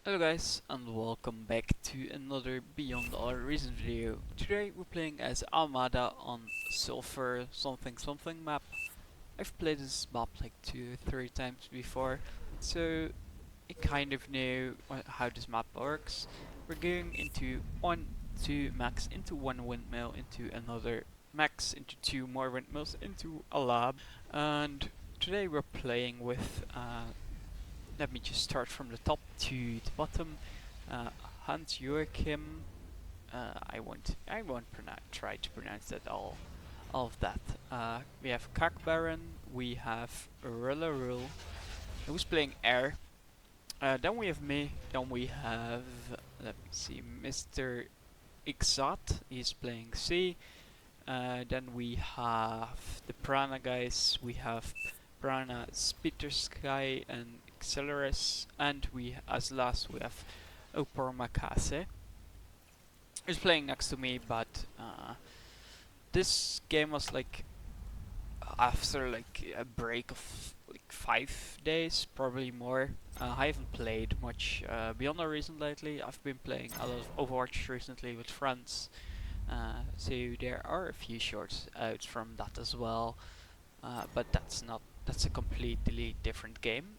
Hello guys and welcome back to another Beyond Our Reason video. Today we're playing as Almada on Sulfur something something map. I've played this map like 2 or 3 times before, so I kind of know how this map works. We're going into 2 max into one windmill, into another max, into 2 more windmills, into a lab, and today we're playing with let me just start from the top to the bottom. Hans Joachim. I won't try to pronounce that all of that. We have Kakbaron. We have Rullarul, who's playing air. Then we have me. Then we have, let me see, Mr. Ixat. He's playing C. Then we have the Prana guys. We have Prana, Spitter Sky, and Acceleris, and as last we have Opormakase, who's playing next to me. But this game was like after like a break of like 5 days, probably more. I haven't played much Beyond Our Reason lately. I've been playing a lot of Overwatch recently with friends, so there are a few shorts out from that as well. But that's a completely different game.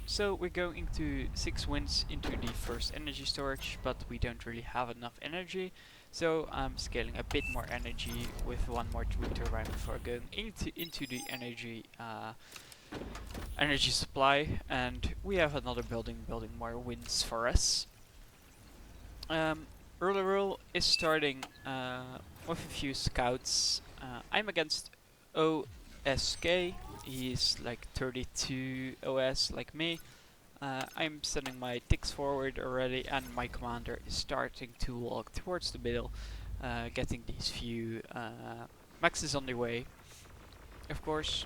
So we're going into 6 wins into the first energy storage, but we don't really have enough energy. So I'm scaling a bit more energy with one more wind turbine before going into the energy supply, and we have another building more wins for us. Rule is starting with a few scouts. I'm against OSK. He's like 32 OS like me. I'm sending my ticks forward already, and my commander is starting to walk towards the middle, getting these few maxes on the way. Of course,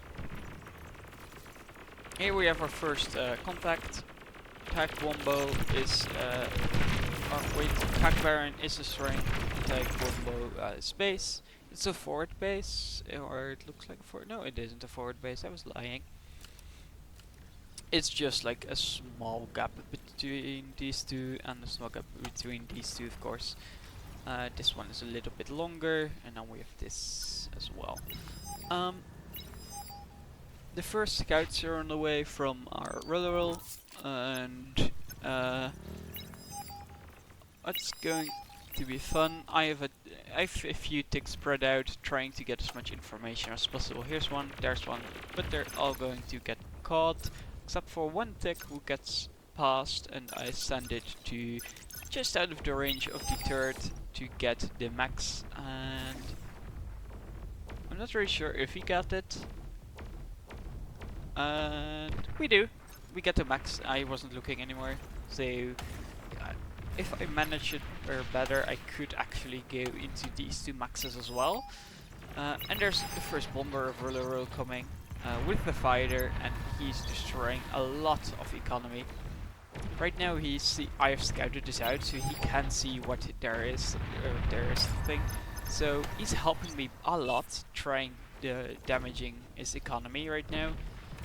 here we have our first contact. Tag Wombo is Tag Baron is destroying Tag Wombo space. It's a forward base, or it looks like no, it isn't a forward base. I was lying. It's just like a small gap between these two, and a small gap between these two, of course. This one is a little bit longer, and then we have this as well. The first scouts are on the way from our rural, and it's going to be fun. I have a few ticks spread out, trying to get as much information as possible. Here's one, there's one, but they're all going to get caught, except for one tick who gets passed, and I send it to just out of the range of the turret to get the max, and I'm not really sure if he got it. And we do. We get the max. I wasn't looking anymore, so if I manage it better, I could actually go into these 2 maxes as well. And there's the first bomber of Rularo coming with the fighter, and he's destroying a lot of economy. Right now I have scouted this out, so he can see what there is thing. So he's helping me a lot, trying damaging his economy right now.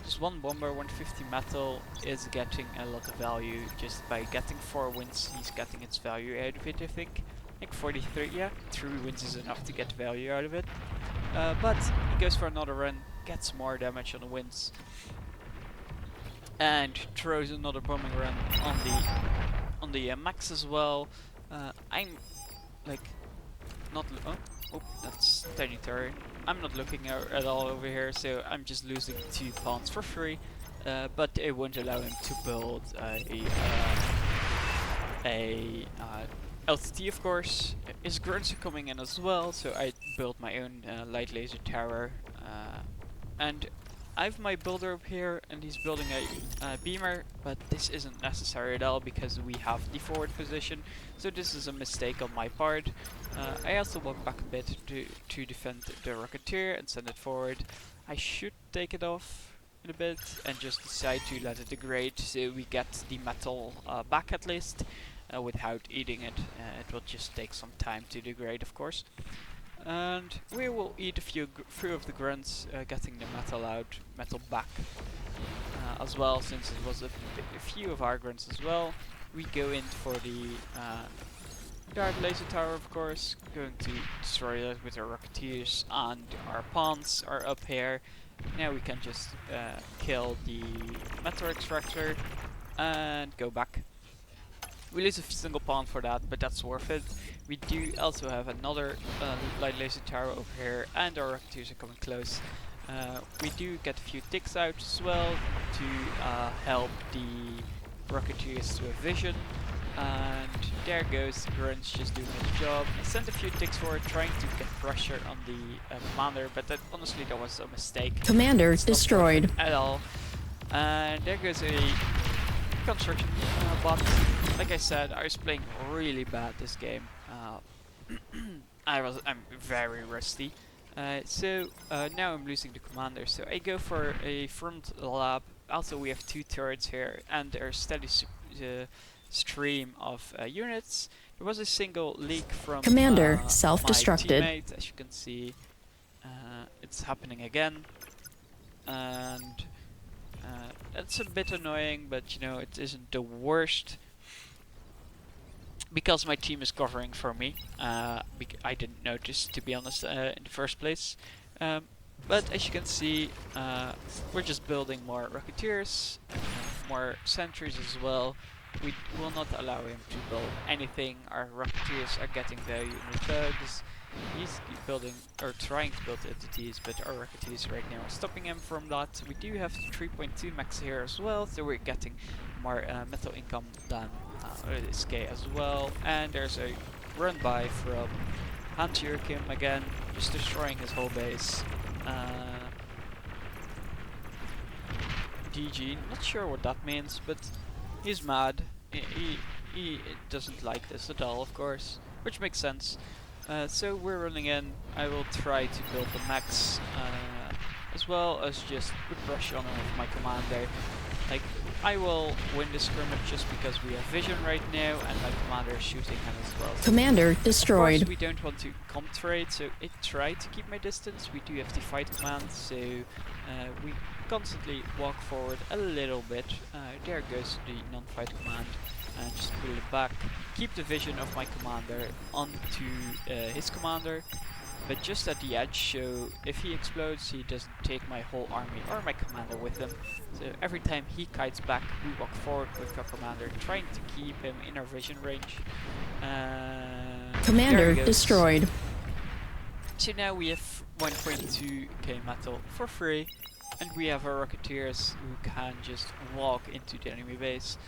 Just one bomber, 150 metal is getting a lot of value just by getting 4 wins. He's getting its value out of it, I think. Like 43, yeah, 3 wins is enough to get value out of it. But he goes for another run, gets more damage on the wins, and throws another bombing run on the max as well. I'm like not oh, that's tiny turret. I'm not looking at all over here, so I'm just losing 2 pawns for free, but it won't allow him to build a LTT, of course. His grunts are coming in as well, so I built my own light laser tower, and I have my builder up here, and he's building a beamer, but this isn't necessary at all because we have the forward position, so this is a mistake on my part. I also walk back a bit to defend the Rocketeer and send it forward. I should take it off in a bit and just decide to let it degrade so we get the metal back at least without eating it. It will just take some time to degrade, of course. And we will eat a few of the grunts, getting the metal back as well, since it was a few of our grunts as well. we go in for the Dart laser tower, of course, going to destroy that with our rocketeers, and our pawns are up here. Now we can just kill the metal extractor and go back. We lose a single pawn for that, but that's worth it. We do also have another light laser tower over here, and our rocketeers are coming close. We do get a few ticks out as well to help the rocketeers to a vision. And there goes Grunge just doing his job. I sent a few ticks forward trying to get pressure on the commander, but honestly that was a mistake. Commander destroyed. At all. And there goes a construction bot. Like I said, I was playing really bad this game. I'm very rusty. So now I'm losing the commander, so I go for a front lab. Also we have 2 turrets here, and there's steady stream of units. There was a single leak from Commander my self-destructed. teammate, as you can see. It's happening again, and that's a bit annoying, but you know, it isn't the worst because my team is covering for me. I didn't notice, to be honest, in the first place. But as you can see, we're just building more rocketeers, more sentries as well. We will not allow him to build anything. Our rocketeers are getting value in the thugs. He's building or trying to build entities, but our rocketeers right now are stopping him from that. We do have 3.2 max here as well, so we're getting more metal income than SK as well. And there's a run by from Hans Joachim again, just destroying his whole base. GG, not sure what that means, but he's mad. He doesn't like this at all, of course, which makes sense. So we're running in. I will try to build the max, as well as just put pressure on him with my commander. Like, I will win this scrimmage just because we have vision right now, and my commander is shooting him as well. So Commander destroyed. of course, we don't want to comp trade, so I try to keep my distance. We do have the fight command, so we constantly walk forward a little bit. There goes the non-fight command, and just pull it back. Keep the vision of my commander onto his commander, but just at the edge, so if he explodes, he doesn't take my whole army or my commander with him. So every time he kites back, we walk forward with our commander, trying to keep him in our vision range. Commander destroyed. So now we have 1.2k metal for free, and we have our rocketeers who can just walk into the enemy base.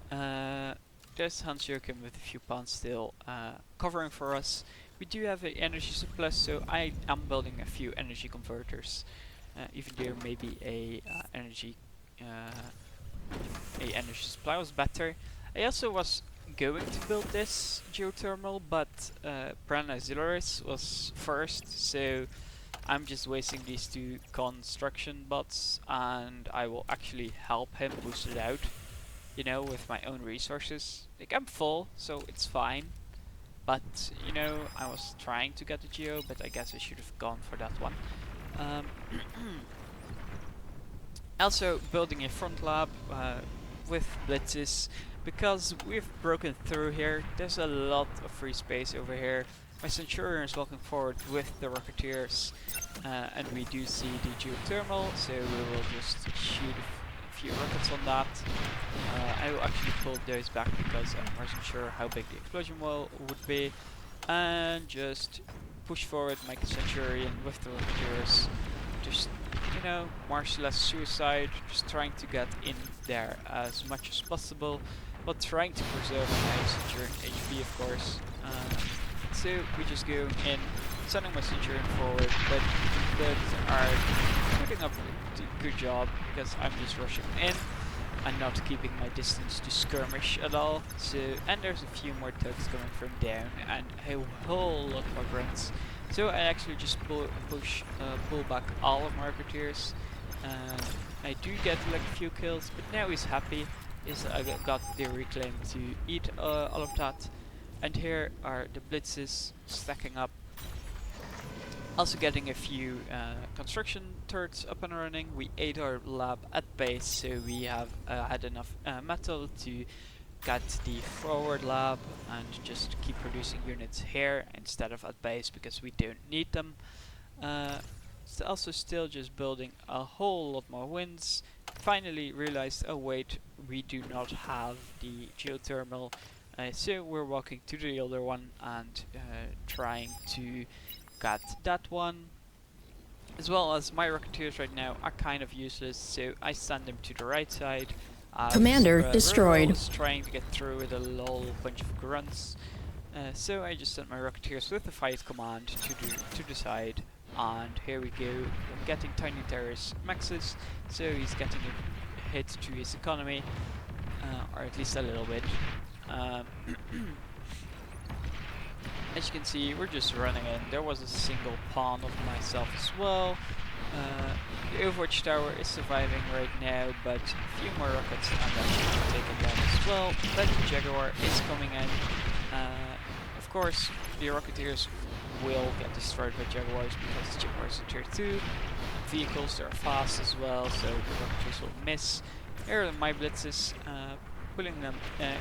There's Hans Joachim with a few pawns still covering for us. We do have an energy surplus, so I am building a few energy converters, even though maybe a energy supply was better. I also was going to build this geothermal, but Prana Zilaris was first, so I'm just wasting these 2 construction bots, and I will actually help him boost it out, you know, with my own resources. Like, I'm full, so it's fine. But, you know, I was trying to get the geo, but I guess I should have gone for that one. Also building a front lab with blitzes, because we've broken through here. There's a lot of free space over here. My Centurion is walking forward with the Rocketeers, and we do see the geothermal, so we will just shoot a few rockets on that. I will actually pull those back because I wasn't sure how big the explosion would be, and just push forward my Centurion with the Rocketeers. Just, you know, merciless suicide, just trying to get in there as much as possible, but trying to preserve my Centurion HP, of course. So we just go in, sending my Centurion forward, but are putting up a good job because I'm just rushing in and not keeping my distance to skirmish at all. So, and there's a few more tugs coming from down and a whole lot more grunts. So I actually just pull back all of my Rocketeers. I do get like a few kills, but now he's happy. I got the reclaim to eat all of that. And here are the blitzes stacking up. Also getting a few construction turrets up and running. We ate our lab at base, so we have had enough metal to get the forward lab and just keep producing units here instead of at base because we don't need them. Also still just building a whole lot more winds. Finally realized, oh wait, we do not have the geothermal, so we're walking to the other one and trying to get that one. As well as my Rocketeers right now are kind of useless, so I send them to the right side. Commander destroyed. Rural's trying to get through with a whole bunch of grunts. So I just sent my Rocketeers with the fight command to the side, and here we go. I'm getting Tiny Terrorist maxes, so he's getting a hit to his economy, or at least a little bit. As you can see, we're just running in. There was a single pawn of myself as well. The Overwatch tower is surviving right now, but a few more rockets and that should be taken down as well. But the Jaguar is coming in. Of course, the Rocketeers will get destroyed by Jaguars because the Jaguars are tier 2. Vehicles are fast as well, so the Rocketeers will miss. Here are my blitzes, pulling them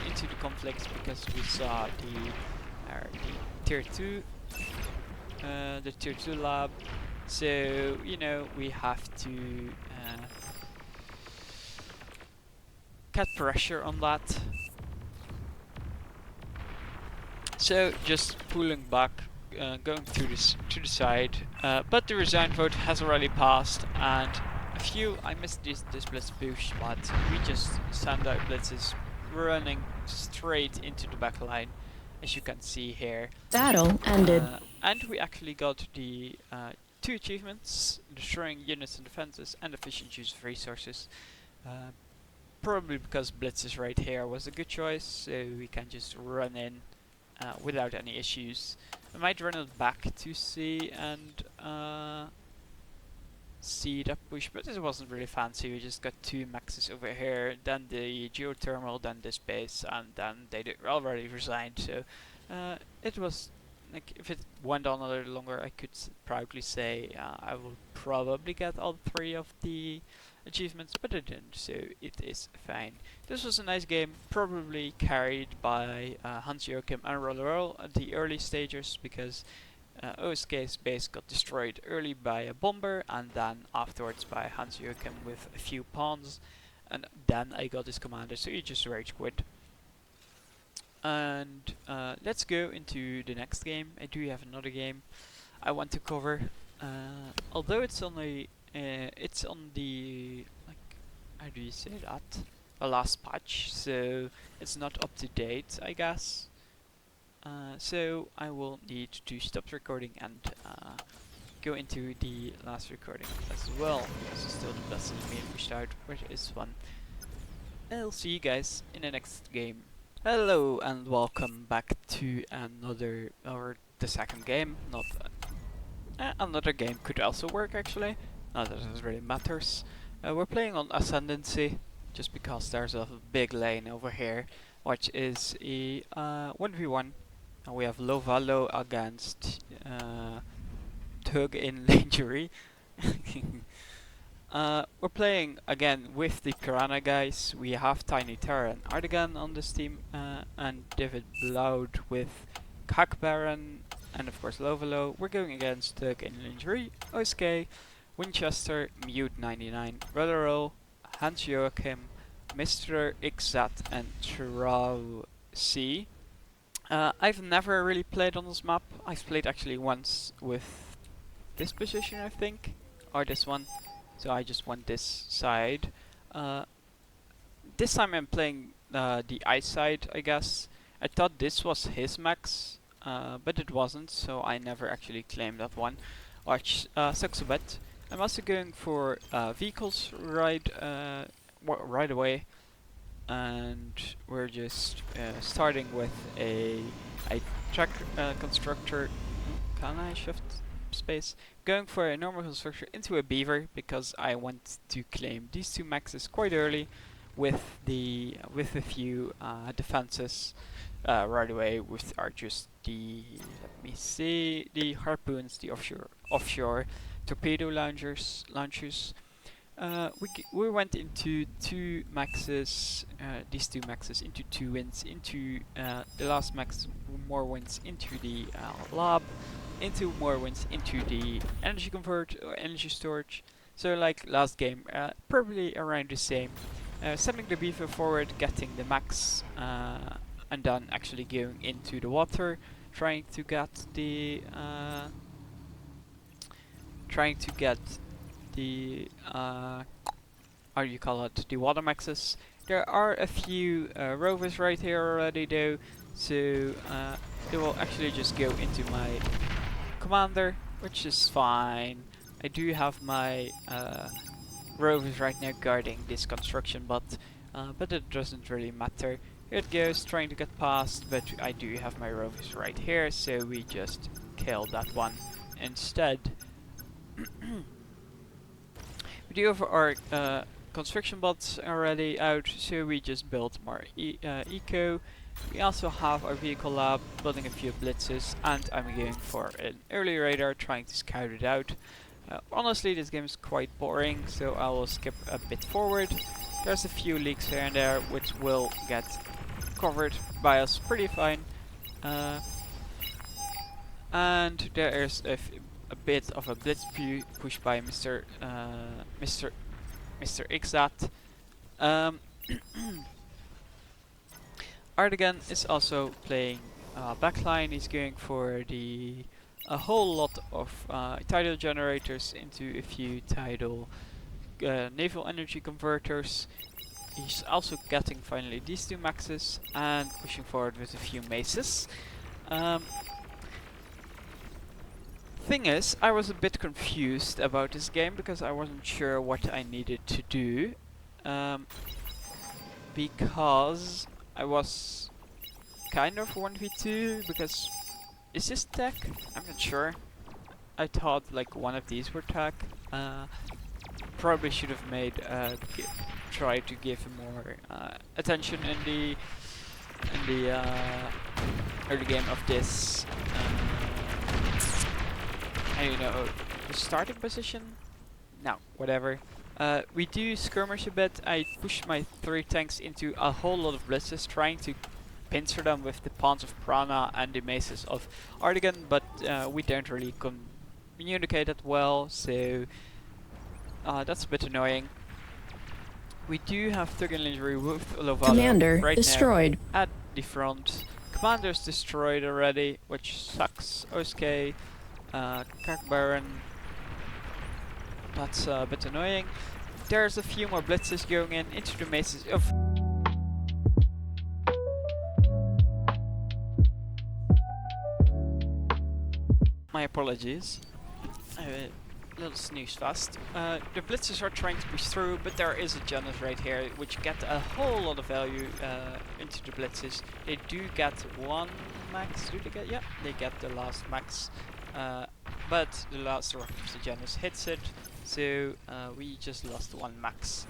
into the conflict because we saw the tier 2, the tier 2 lab. So, you know, we have to get pressure on that. So, just pulling back, going to the side. But the resign vote has already passed, and I missed this blitz push, but we just send out blitzes running straight into the back line, as you can see here. Battle ended. And we actually got the 2 achievements: destroying units and defenses and efficient use of resources. Probably because blitzes right here was a good choice, so we can just run in without any issues. I might run it back to see and see that push, but it wasn't really fancy. We just got 2 maxes over here, then the geothermal, then this base, and then they already resigned. So it was like, if it went on a little longer, I could proudly say I will probably get all 3 of the achievements, but I didn't, so it is fine. This was a nice game, probably carried by Hans-Joachim and Roll at the early stages, because OSK's base got destroyed early by a bomber, and then afterwards by Hans-Joachim with a few pawns, and then I got his commander, so he just rage quit. And let's go into the next game. I do have another game I want to cover, although it's only it's on the, like, how do you say that? The last patch, so it's not up to date, I guess. So I will need to stop recording and go into the last recording as well. This is still the best of me pushed out, which is fun. I'll see you guys in the next game. Hello and welcome back to another, or the second game. Not another game could also work actually. Not that it really matters. We're playing on Ascendancy, just because there's a big lane over here, which is a 1v1. And we have Lovalo against Tug in Lingerie. We're playing again with the Piranha guys. We have Tiny Terra and Artigan on this team, and David Bloud with Kak Baron, and of course Lovalo. We're going against Tug in Lingerie, OSK, Winchester, Mute 99, Rudderall, Hans Joachim, Mr. Ixat, and Trau C. I've never really played on this map. I've played actually once with this position, I think, or this one. So I just went this side. This time I'm playing the ice side, I guess. I thought this was his max, but it wasn't, so I never actually claimed that one, which sucks a bit. I'm also going for vehicles right away, and we're just starting with a track constructor. Can I shift space? Going for a normal constructor into a beaver, because I want to claim these 2 maxes quite early with a few defenses right away, which are just the, let me see, the harpoons, the offshore torpedo launchers. We went into two maxes, these two maxes into 2 wins, into the last max more wins into the lab, into more wins into the energy convert or energy storage. So like last game, probably around the same. Sending the beaver forward, getting the max, and then actually going into the water, trying to get the how do you call it, the water maxes. There are a few rovers right here already though, so they will actually just go into my commander, which is fine. I do have my rovers right now guarding this construction, but it doesn't really matter. Here it goes, trying to get past, but I do have my rovers right here, so we just kill that one instead. We do have our construction bots already out, so we just built more eco. We also have our vehicle lab, building a few blitzes, and I'm going for an early radar, trying to scout it out. Honestly, this game is quite boring, so I will skip a bit forward. There's a few leaks here and there, which will get covered by us pretty fine. And there is a bit of a blitz push by Mr. Ixat. Artigan is also playing backline. He's going for a whole lot of tidal generators into a few tidal naval energy converters. He's also getting finally these two maxes and pushing forward with a few maces. Thing is, I was a bit confused about this game because I wasn't sure what I needed to do. Because I was kind of 1v2, because is this tech? I'm not sure. I thought like one of these were tech. Probably should have made try to give more attention in the early game of this. I don't know the starting position. No, whatever. We do skirmish a bit. I push my 3 tanks into a whole lot of blitzes, trying to pincer them with the pawns of Prana and the maces of Artigan, but we don't really communicate that well, so that's a bit annoying. We do have Tugan Lingerie with Lovato Commander right destroyed. now at the front. Commander's destroyed already, which sucks. Osuke, Kak Baron. That's a bit annoying. There's a few more blitzes going into the maces of. My apologies. Little snooze fast. The blitzers are trying to push through, but there is a Janus right here, which get a whole lot of value into the blitzes. They do get 1 max. Do they get? Yeah, they get the last max. But the last rocket of the Janus hits it, so we just lost 1 max.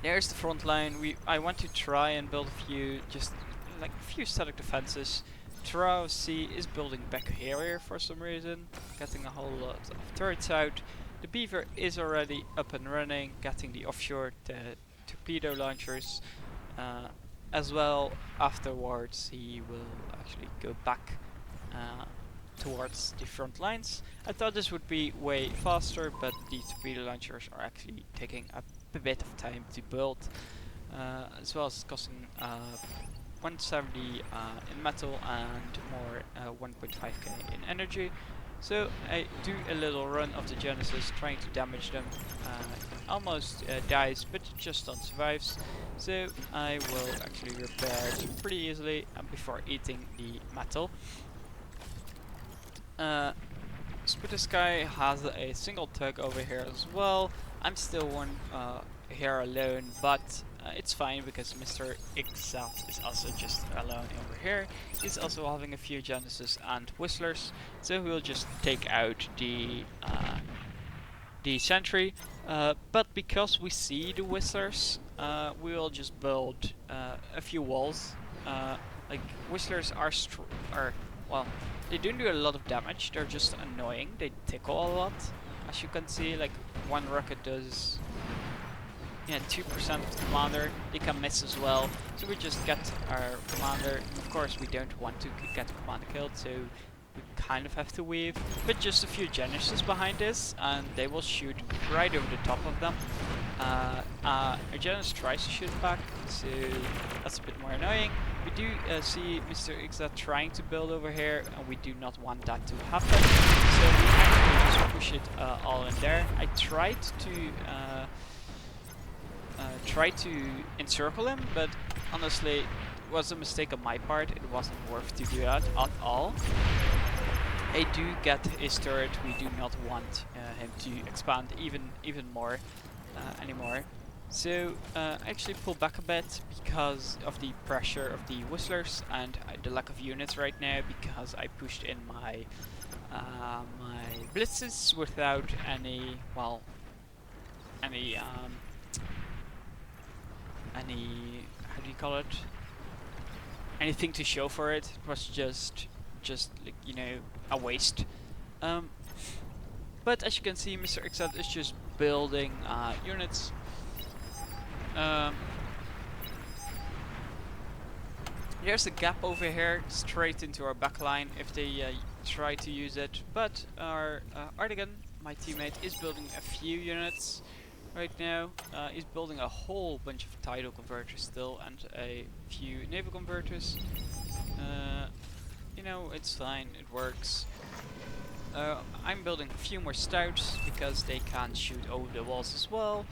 There's the front line. I want to try and build a few, just like a few static defenses. Terrao C is building back here for some reason, getting a whole lot of turrets out. The Beaver is already up and running, getting the offshore torpedo launchers. As well, afterwards he will actually go back towards the front lines. I thought this would be way faster, but the torpedo launchers are actually taking a bit of time to build, as well as costing 170 in metal and more 1.5k in energy. So I do a little run of the Genesis, trying to damage them. Almost dies, but just don't survives. So I will actually repair it pretty easily before eating the metal. Splitter Sky has a single tug over here as well. I'm still one here alone, but it's fine because Mr. Ixat is also just alone over here. He's also having a few Genesis and Whistlers, so we'll just take out the sentry. But because we see the Whistlers, we'll just build a few walls. Like Whistlers are well, they don't do a lot of damage. They're just annoying. They tickle a lot. As you can see, like one rocket does 2% commander. They can miss as well, so we just get our commander. Of course, we don't want to get commander killed, so we kind of have to weave. But just a few genesis behind this, and they will shoot right over the top of them. Our Genesis tries to shoot back, so that's a bit more annoying. We do see Mr. Ixa trying to build over here, and we do not want that to happen. So we actually just push it all in there. I tried to encircle him, but honestly, it was a mistake on my part. It wasn't worth to do that at all. I do get his turret. We do not want him to expand even more anymore. So I actually pull back a bit because of the pressure of the whistlers and the lack of units right now, because I pushed in my my blitzes without any how do you call it? Anything to show for it. It was just like, a waste. But as you can see, Mr. Exat is just building units. There's a gap over here, straight into our backline if they try to use it. But our Artigan, my teammate, is building a few units right now. He's building a whole bunch of tidal converters still, and a few naval converters. It's fine, it works. I'm building a few more stouts because they can shoot over the walls as well.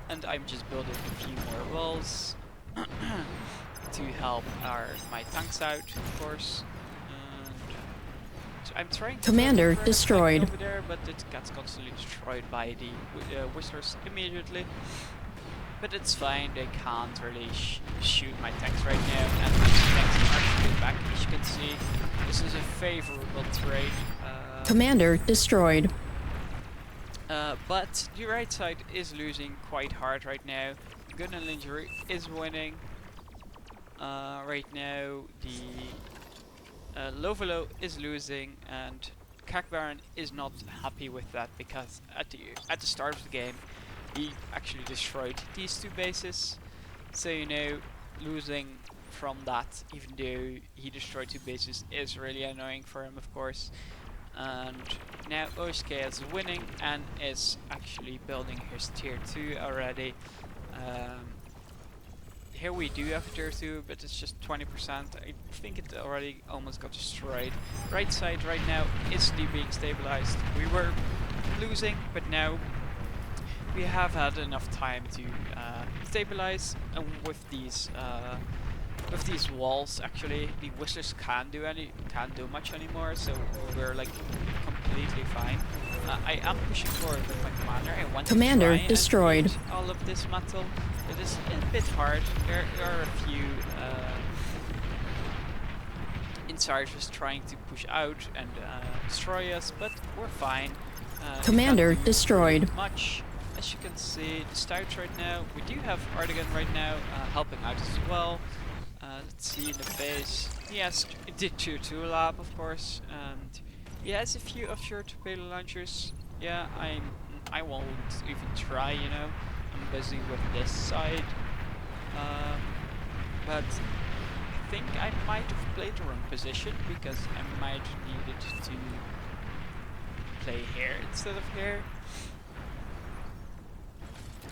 And I'm just building a few more walls to help my tanks out, of course. And so I'm trying to Commander destroyed over there, but it gets constantly destroyed by the whistlers immediately. But it's fine, they can't really shoot my tanks right now, and my tanks are shooting back. As you can see, this is a favorable terrain. Commander destroyed. But the right side is losing quite hard right now. Gun and Lingerie is winning. Right now, the Lovelo is losing, and Kakbaran is not happy with that, because at the start of the game, he actually destroyed these two bases. So losing from that, even though he destroyed two bases, is really annoying for him, of course. And now OSK is winning and is actually building his tier 2 already. Here we do have tier 2, but it's just 20%. I think it already almost got destroyed. Right side right now is being stabilized. We were losing, but now we have had enough time to stabilize, and with these walls, actually, the whistlers can't do much anymore, so we're like completely fine. I am pushing forward with my commander. I want Commander to try destroyed. and beat all of this metal. It is a bit hard. There are a few insiders trying to push out and destroy us, but we're fine. Commander destroyed. Much. As you can see, the stouts right now. We do have Artigan right now helping out as well. Let's see in the base. Yes, it did tier 2 lab, of course, and he has a few offshore torpedo launchers. Yeah, I won't even try. I'm busy with this side. But I think I might have played the wrong position, because I might needed to play here instead of here.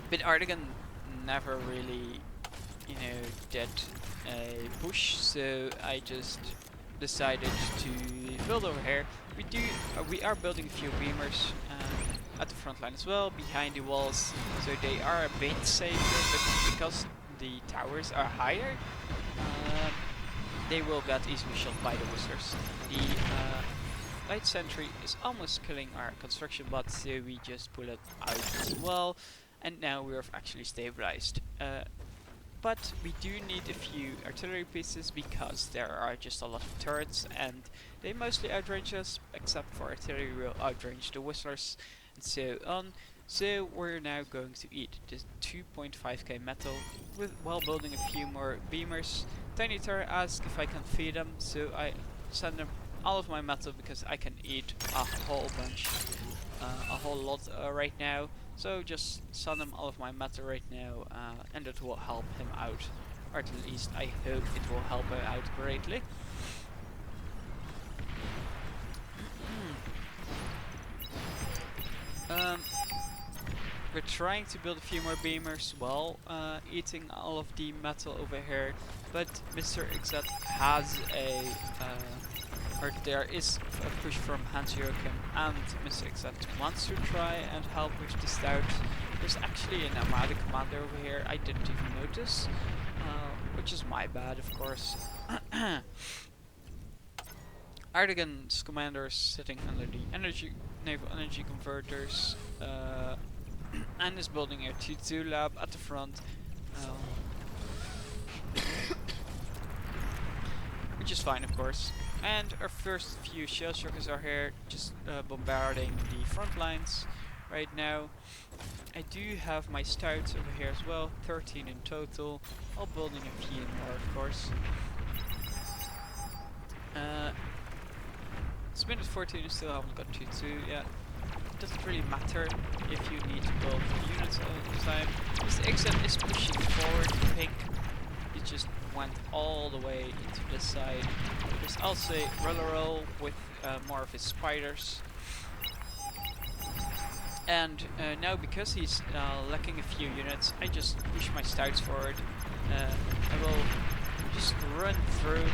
But Artigan never really, did a push, so I just decided to build over here. We are building a few beamers at the front line as well, behind the walls, so they are a bit safer, but because the towers are higher, they will get easily shot by the whistlers. The light sentry is almost killing our construction bot, so we just pull it out as well. And now we're actually stabilized. But we do need a few artillery pieces, because there are just a lot of turrets and they mostly outrange us, except for artillery will outrange the whistlers and so on. So we're now going to eat this 2.5k metal while building a few more beamers. Tiny Terror asked if I can feed them, so I send them all of my metal because I can eat a whole bunch. a whole lot right now. So just send him all of my matter right now, and it will help him out. Or at least I hope it will help him out greatly. um, we're trying to build a few more beamers while eating all of the metal over here, but Mr. Exet has or there is a push from Hans Joachim, and Mr. Exet wants to try and help with the stout. There's actually an Armada commander over here I didn't even notice, which is my bad, of course. Ardigan's commander is sitting under the naval energy converters, and is building a T2 lab at the front, which is fine, of course. And our first few shell shockers are here, just bombarding the front lines right now. I do have my stouts over here as well, 13 in total, all building a few more, of course. It's minute 14, I still haven't got T2 yet. It doesn't really matter if you need to build units all the time. Mr. Exet is pushing forward, pink. He just went all the way into this side. There's also Roll with more of his spiders. And now, because he's lacking a few units, I just push my stouts forward. I will just run through,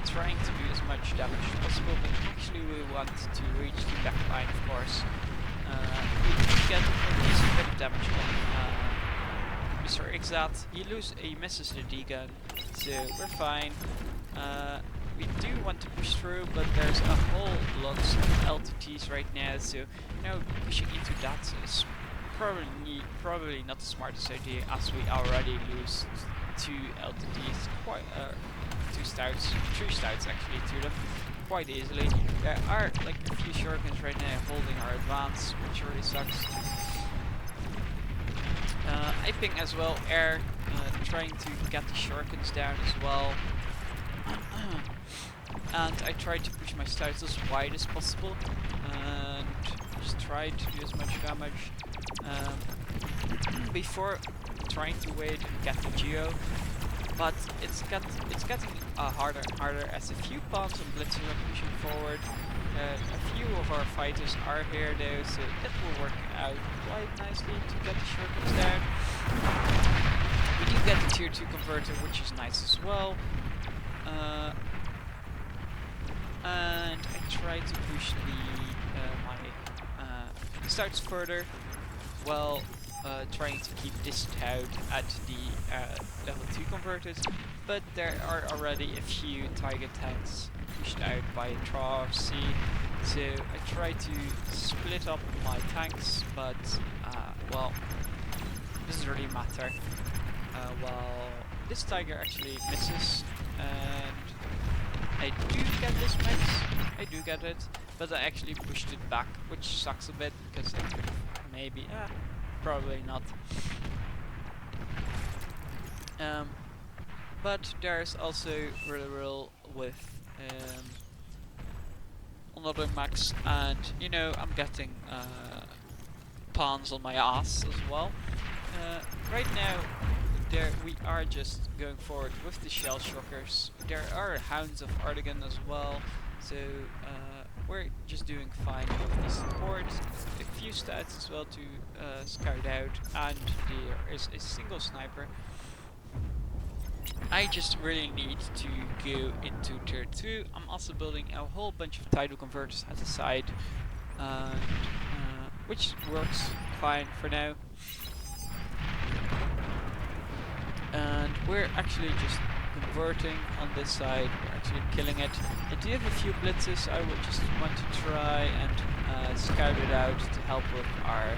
trying to do as much damage as possible, but actually we want to reach the back line, of course. We do get a decent bit of damage on Mr. Exat. He misses the D-gun, so we're fine. We do want to push through, but there's a whole lot of LTTs right now, so pushing into that is probably not the smartest idea, as we already lose 2 LTTs, two stouts, 3 stouts actually to them, quite easily. There are like a few shurikens right now holding our advance, which really sucks. I ping as well air, trying to get the shurikens down as well. And I try to push my stouts as wide as possible and just try to do as much damage before trying to wait and get the geo. But it's getting harder and harder as a few pawns and blitzers are pushing forward. A few of our fighters are here though, so it will work out quite nicely to get the shurikens down. We do get the tier 2 converter, which is nice as well. And I try to push my stouts further while trying to keep this stout at the level 2 converted, but there are already a few Tiger tanks pushed out by TRC, so I try to split up my tanks, but well, doesn't really matter. Well, this Tiger actually misses, and I do get this mix, I do get it, but I actually pushed it back, which sucks a bit, because I could maybe, probably not. But there's also real with another max, and I'm getting pawns on my ass as well. Right now, we are just going forward with the shell shockers. There are hounds of Ardigan as well, so we're just doing fine with the support. A few stats as well to scout out, and there is a single sniper. I just really need to go into tier 2. I'm also building a whole bunch of tidal converters at the side, which works fine for now. And we're actually just converting on this side, we're actually killing it. I do have a few blitzes, I would just want to try and scout it out to help with our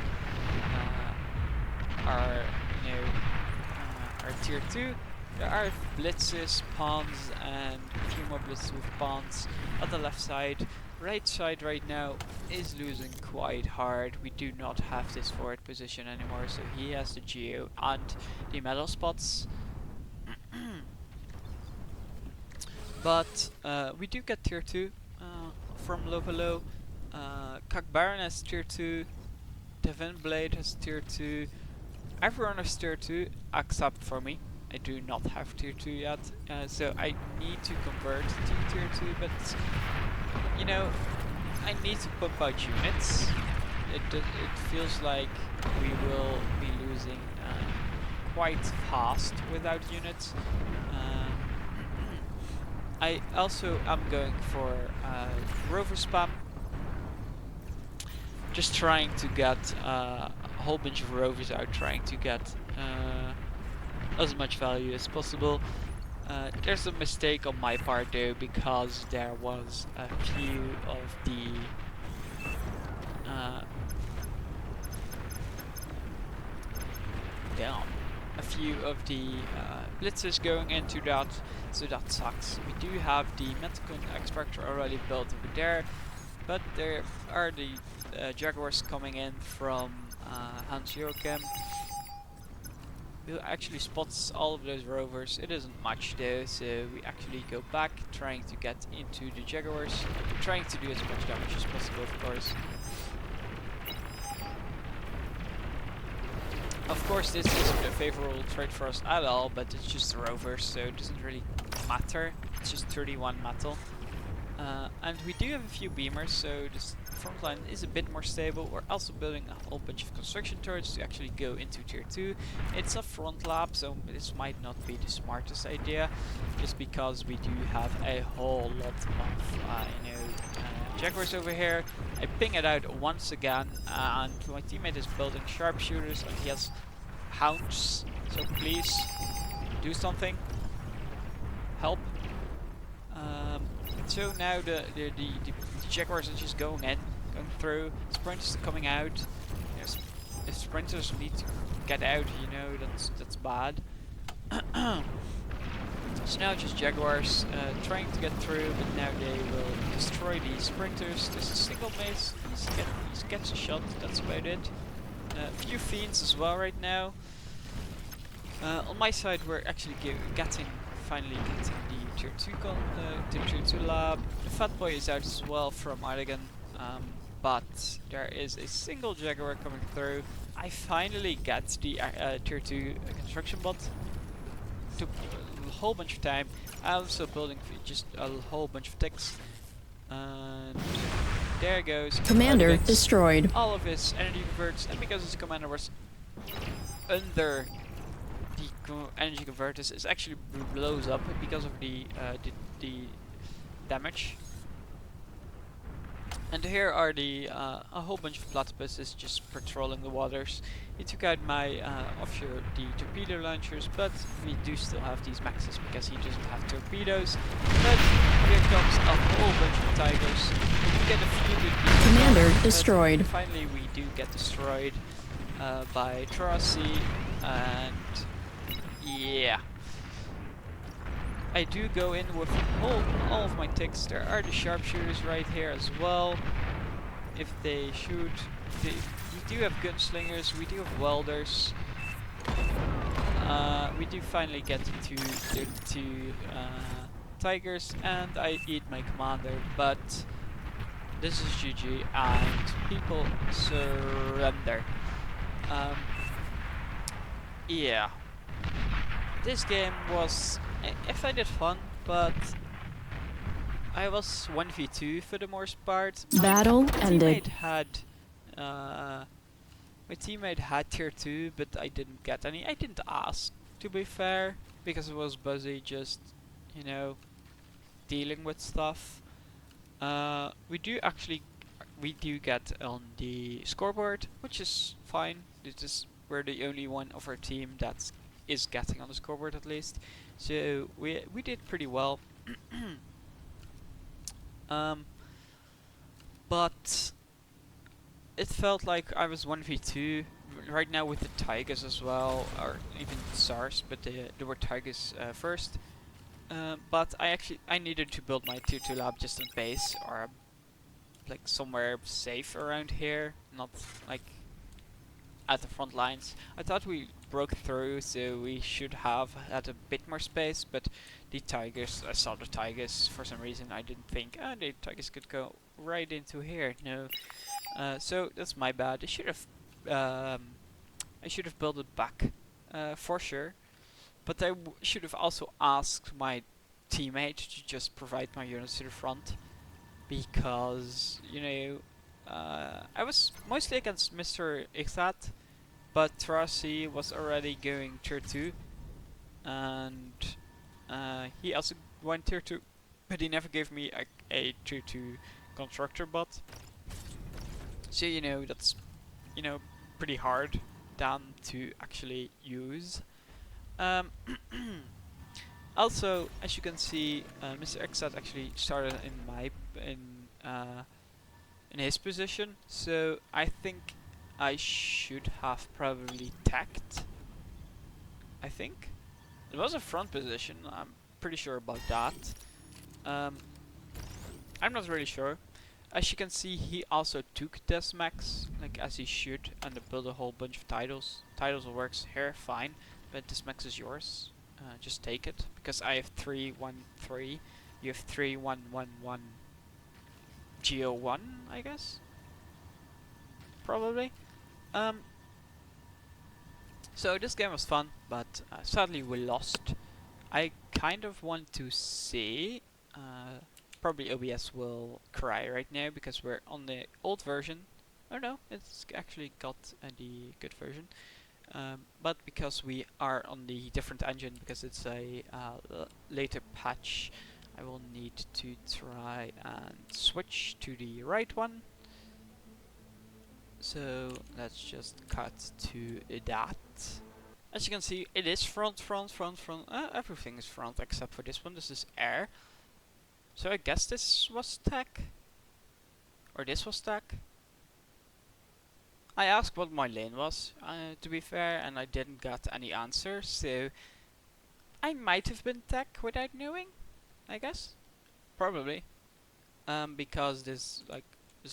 tier 2. There are blitzes, pawns, and a few more blitzes with pawns on the left side. Right side right now is losing quite hard. We do not have this forward position anymore, so he has the geo and the metal spots. But we do get tier 2 from Lovelo. Kak Baron has tier 2, Divine Blade has tier 2. Everyone has tier 2 except for me. I do not have tier 2 yet, so I need to convert to tier 2, but you know, I need to pump out units. It feels like we will be losing quite fast without units. I also am going for rover spam, just trying to get a whole bunch of rovers out, trying to get as much value as possible. There's a mistake on my part though, because there was a few of the blitzers going into that, so that sucks. We do have the Menticon extractor already built over there, but there are the Jaguars coming in from Hans Joachim, who actually spots all of those rovers. It isn't much though, so we actually go back, trying to get into the Jaguars, trying to do as much damage as possible, of course. Of course, this isn't a favorable trade for us at all, but it's just rovers, so it doesn't really matter. It's just 31 metal. And we do have a few beamers, so this front line is a bit more stable. We're also building a whole bunch of construction turrets to actually go into tier 2. It's a front lap, so this might not be the smartest idea, just because we do have a whole lot of Jaguars over here. I ping it out once again, and my teammate is building sharpshooters, and he has hounds, so please do something. Help. So now the Jaguars are just going through. Sprinters are coming out. If sprinters need to get out, that's bad. So now just Jaguars trying to get through, but now they will destroy the sprinters. There's a single mace. He gets a shot. That's about it. A few fiends as well right now. On my side, we're actually finally getting the tier 2 lab. The Fat Boy is out as well from Ardigan, but there is a single Jaguar coming through. I finally get the tier 2 construction bot. Took a whole bunch of time. I'm also building just a whole bunch of ticks. And there it goes. Commander destroyed. All of his energy converts, and because his commander was under the energy converters, it actually blows up because of the damage. And here are a whole bunch of platypuses just patrolling the waters. He took out my the torpedo launchers, but we do still have these maxes because he doesn't have torpedoes. But here comes a whole bunch of tigers. We get a few good Commander destroyed. Finally, we do get destroyed by Trossi, and yeah. I do go in with all of my ticks. There are the sharpshooters right here as well. If they shoot, we do have gunslingers, we do have welders. We do finally get to the two tigers, and I eat my commander, but this is GG, and people surrender. Yeah. This game was, I find it fun, but I was 1v2 for the most part. Battle ended. My teammate had tier 2, but I didn't get any. I didn't ask, to be fair, because it was busy just, dealing with stuff. We do get on the scoreboard, which is fine. We're the only one of our team that is getting on the scoreboard at least. So we did pretty well. But it felt like I was 1v2 right now with the Tigers as well, or even SARS, but there were Tigers first. But I needed to build my tier 2 lab just in base, or like somewhere safe around here, not like at the front lines. I thought we broke through, so we should have had a bit more space, but the Tigers, I saw the Tigers for some reason. I didn't think, the Tigers could go right into here. No. So that's my bad. I should have I should have built it back, for sure. But I should have also asked my teammate to just provide my units to the front, because I was mostly against Mr. Ixat, but Trasi was already going tier 2, and he also went tier 2, but he never gave me a tier 2 constructor bot. So that's pretty hard then to actually use. Um, Also, as you can see, Mr. Exat actually started in his position, so I think I should have probably tacked. I think it was a front position. I'm pretty sure about that. Um, I'm not really sure. As you can see, he also took Desmax, like as he should, and built a whole bunch of titles. Titles works here, fine, but Desmax is yours. Just take it, because I have 3-1-3. You have 3-1-1-1 Geo1, I guess? Probably. Um, so this game was fun, but sadly we lost. I kind of want to see... probably OBS will cry right now, because we're on the old version. Oh no, it's actually got the good version. But because we are on the different engine, because it's a later patch, I will need to try and switch to the right one. So let's just cut to that. As you can see, it is front. Everything is front except for this one. This is air. So I guess this was tech. Or this was tech. I asked what my lane was, to be fair, and I didn't get any answer, so I might have been tech without knowing, I guess. Probably. Because this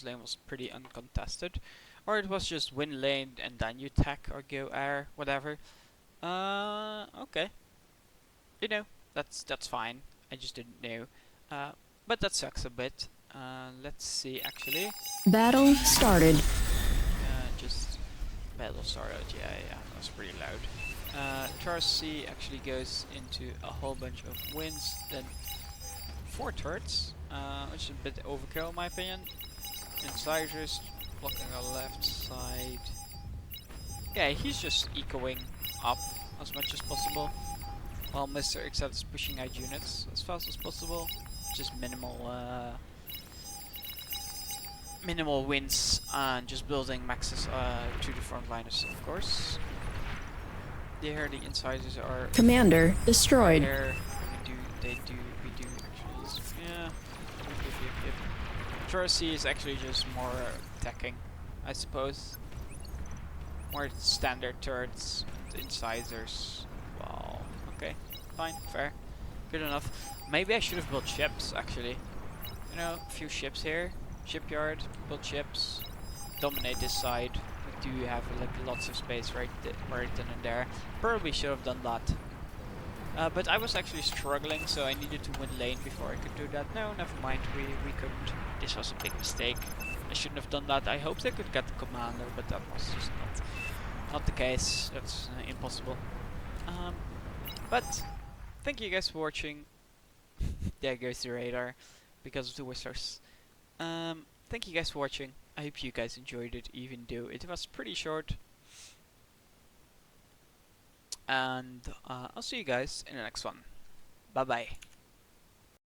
lane was pretty uncontested. Or it was just win lane and then you tech or go air, whatever. Okay. That's fine. I just didn't know. But that sucks a bit. Let's see actually. Battle started. Just battle started, yeah, that was pretty loud. Charge C actually goes into a whole bunch of wins, then 4 turrets, which is a bit overkill in my opinion. Incisors blocking the left side. Yeah, he's just ecoing up as much as possible, while Mr. Except is pushing out units as fast as possible. Just minimal wins and just building maxes to the front liners, of course. There, the incisors are. Commander destroyed. There, we do actually. Yeah. Yep. Jersey is actually just more attacking, I suppose. More standard turrets, the incisors. Wow. Okay, fine, fair, good enough. Maybe I should have built ships actually. A few ships here. Shipyard, build ships, dominate this side. We do have lots of space right then and there. Probably should have done that. But I was actually struggling, so I needed to win lane before I could do that. No, never mind, we couldn't. This was a big mistake. I shouldn't have done that. I hoped I could get the commander, but that was just not the case. That's impossible. But thank you guys for watching. There goes the radar because of the whistles. Thank you guys for watching. I hope you guys enjoyed it, even though it was pretty short. And I'll see you guys in the next one. Bye bye.